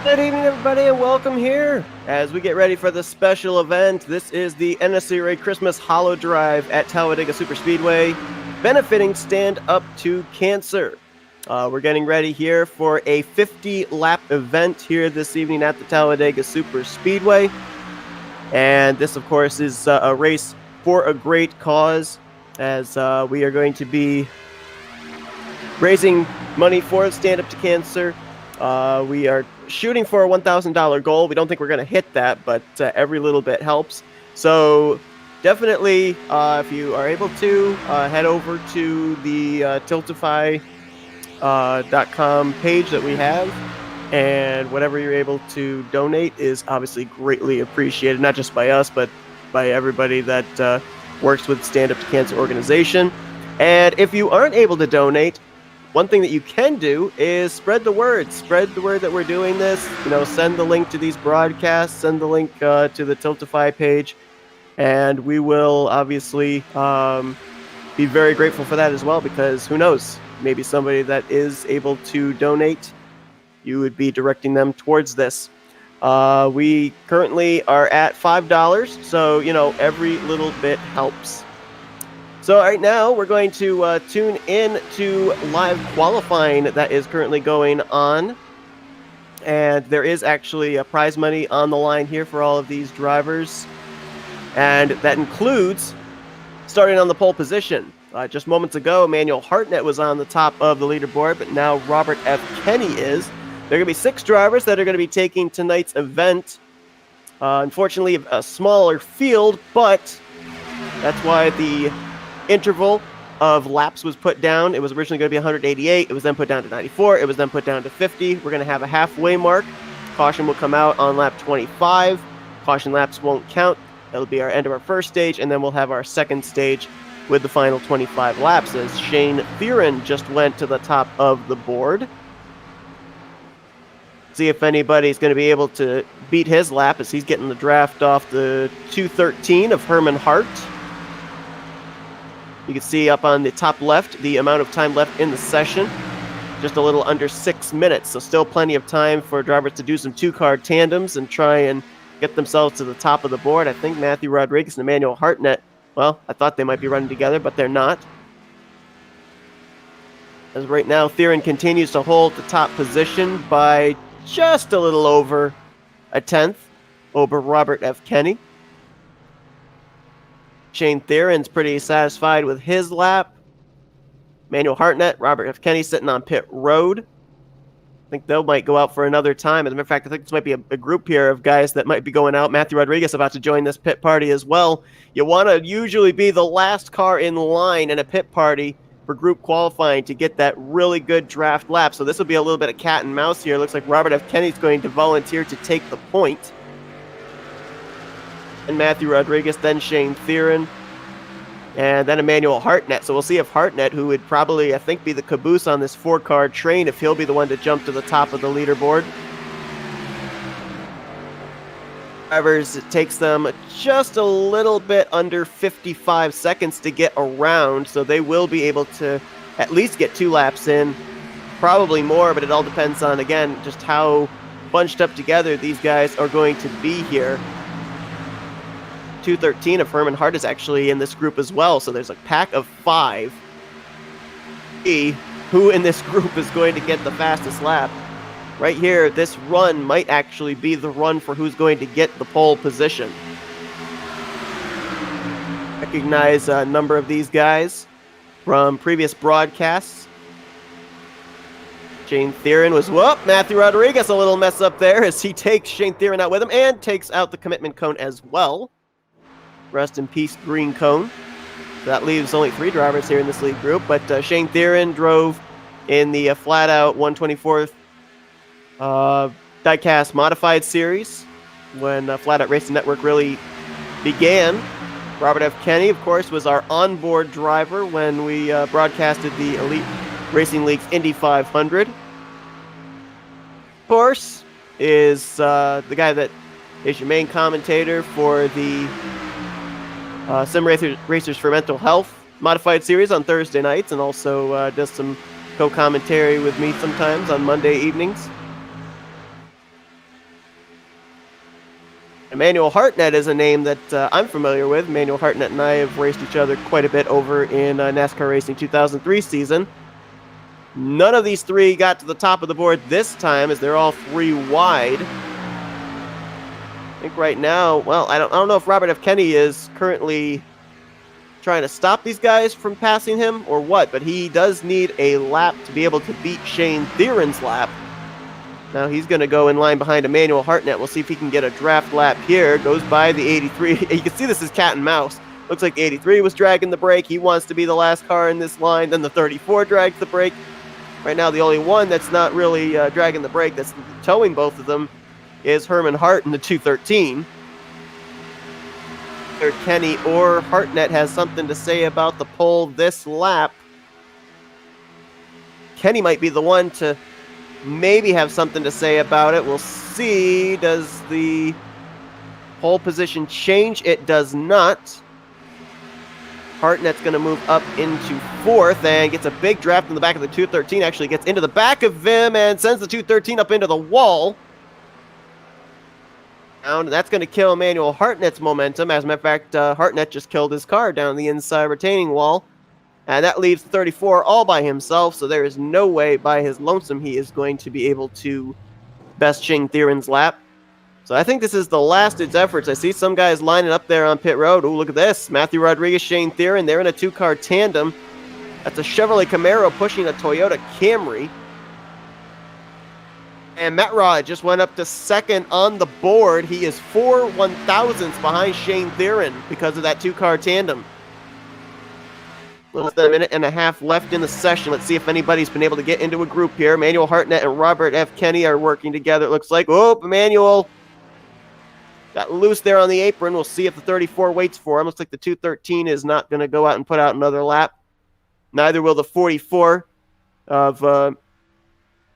Good evening, everybody, and welcome here as we get ready for the special event. This is the NNSCRA Christmas HoliDrive at Talladega Superspeedway, benefiting Stand Up to Cancer. We're getting ready here for a 50-lap event here this evening at the Talladega Superspeedway. And this, of course, is a race for a great cause, as we are going to be raising money for Stand Up to Cancer. We are shooting for a $1,000 goal. We don't think we're going to hit that, but every little bit helps. So definitely, if you are able to, head over to the tiltify.com page that we have, and whatever you're able to donate is obviously greatly appreciated, not just by us, but by everybody that works with Stand Up to Cancer organization. And if you aren't able to donate, one thing that you can do is spread the word. Spread the word that we're doing this. Send the link to these broadcasts. Send the link to the Tiltify page. And we will obviously be very grateful for that as well, because who knows? Maybe somebody that is able to donate, you would be directing them towards this. We currently are at $5, so, every little bit helps. So right now, we're going to tune in to live qualifying that is currently going on. And there is actually a prize money on the line here for all of these drivers. And that includes starting on the pole position. Just moments ago, Emmanuel Hartnett was on the top of the leaderboard, but now Robert F. Kenny is. There are going to be 6 drivers that are going to be taking tonight's event. Unfortunately, a smaller field, but that's why the interval of laps was put down. It was originally going to be 188. It was then put down to 94. It was then put down to 50. We're going to have a halfway mark. Caution will come out on lap 25. Caution laps won't count. That'll be our end of our first stage, and then we'll have our second stage with the final 25 laps, as Shane Theron just went to the top of the board. See if anybody's going to be able to beat his lap, as he's getting the draft off the 2:13 of Herman Hart. You can see up on the top left the amount of time left in the session. Just a little under 6 minutes, so still plenty of time for drivers to do some 2-car tandems and try and get themselves to the top of the board. I think Matthew Rodriguez and Emmanuel Hartnett, well, I thought they might be running together, but they're not. As right now, Theron continues to hold the top position by just a little over a tenth over Robert F. Kenny. Shane Theron's pretty satisfied with his lap. Emmanuel Hartnett, Robert F. Kenny sitting on pit road. I think they might go out for another time. As a matter of fact, I think this might be a group here of guys that might be going out. Matthew Rodriguez about to join this pit party as well. You want to usually be the last car in line in a pit party for group qualifying to get that really good draft lap. So this will be a little bit of cat and mouse here. Looks like Robert F. Kenny's going to volunteer to take the point. And Matthew Rodriguez, then Shane Theron, and then Emmanuel Hartnett. So we'll see if Hartnett, who would probably, I think, be the caboose on this 4-car train, if he'll be the one to jump to the top of the leaderboard. Drivers, it takes them just a little bit under 55 seconds to get around, so they will be able to at least get 2 laps in, probably more, but it all depends on, again, just how bunched up together these guys are going to be here. 2:13 of Herman Hart is actually in this group as well, so there's a pack of 5. Who in this group is going to get the fastest lap? Right here, this run might actually be the run for who's going to get the pole position. Recognize a number of these guys from previous broadcasts. Shane Theron was, Matthew Rodriguez, a little mess up there as he takes Shane Theron out with him and takes out the commitment cone as well. Rest in peace, green cone. So that leaves only 3 drivers here in this lead group, but Shane Theron drove in the Flatout 124th diecast modified series when Flatout Racing Network really began. Robert F. Kenny, of course, was our onboard driver when we broadcasted the Elite Racing League's Indy 500. Of course, is the guy that is your main commentator for the Sim Racers for Mental Health modified series on Thursday nights, and also does some co-commentary with me sometimes on Monday evenings. Emmanuel Hartnett is a name that I'm familiar with. Emmanuel Hartnett and I have raced each other quite a bit over in NASCAR Racing 2003 season. None of these three got to the top of the board this time, as they're all three wide. I think right now, well, I don't know if Robert F. Kennedy is currently trying to stop these guys from passing him or what, but he does need a lap to be able to beat Shane Theron's lap. Now he's going to go in line behind Emmanuel Hartnett. We'll see if he can get a draft lap here. Goes by the 83. You can see this is cat and mouse. Looks like the 83 was dragging the brake. He wants to be the last car in this line. Then the 34 drags the brake. Right now, the only one that's not really dragging the brake, that's towing both of them, is Herman Hart in the 213. Either Kenny or Hartnett has something to say about the pole this lap. Kenny might be the one to maybe have something to say about it. We'll see. Does the pole position change? It does not. Hartnett's going to move up into fourth and gets a big draft in the back of the 213. Actually gets into the back of him and sends the 213 up into the wall. And that's going to kill Emmanuel Hartnett's momentum. As a matter of fact, Hartnett just killed his car down the inside retaining wall. And that leaves the 34 all by himself, so there is no way by his lonesome he is going to be able to best Shane Theron's lap. So I think this is the last-ditch efforts. I see some guys lining up there on pit road. Ooh, look at this. Matthew Rodriguez, Shane Theron. They're in a two-car tandem. That's a Chevrolet Camaro pushing a Toyota Camry. And Matt Rod just went up to second on the board. He is 4 1,000ths behind Shane Theron because of that two-car tandem. Less than a minute and a half left in the session. Let's see if anybody's been able to get into a group here. Emmanuel Hartnett and Robert F. Kennedy are working together, it looks like. Oh, Emmanuel got loose there on the apron. We'll see if the 34 waits for him. Looks like the 213 is not going to go out and put out another lap. Neither will the 44 of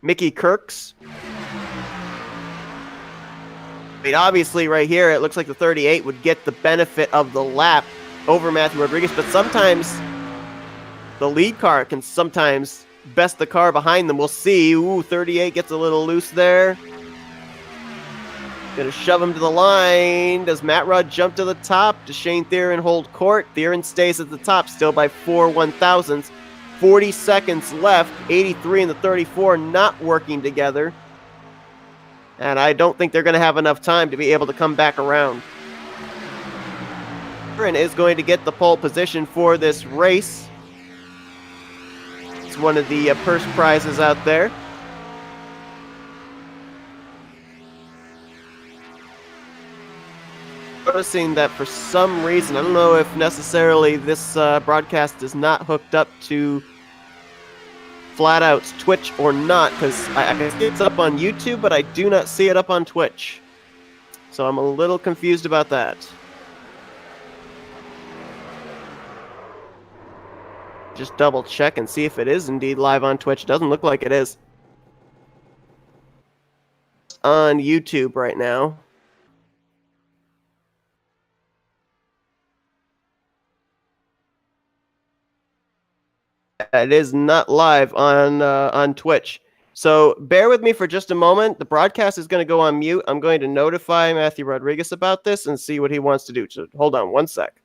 Mickey Kirks. I mean, obviously right here, it looks like the 38 would get the benefit of the lap over Matthew Rodriguez, but sometimes the lead car can sometimes best the car behind them. We'll see. Ooh, 38 gets a little loose there. Gonna shove him to the line. Does Matt Rudd jump to the top? Does Shane Theron hold court? Theron stays at the top, still by 4 1,000ths. 40 seconds left. 83 and the 34 not working together. And I don't think they're going to have enough time to be able to come back around. Theron is going to get the pole position for this race. It's one of the purse prizes out there. Noticing that for some reason, I don't know if necessarily this broadcast is not hooked up to Flatout's Twitch or not, because I can see it's up on YouTube, but I do not see it up on Twitch. So I'm a little confused about that. Just double check and see if it is indeed live on Twitch. Doesn't look like it is. It's on YouTube right now. It is not live on Twitch. So bear with me for just a moment. The broadcast is going to go on mute. I'm going to notify Matthew Rodriguez about this and see what he wants to do. So hold on one sec.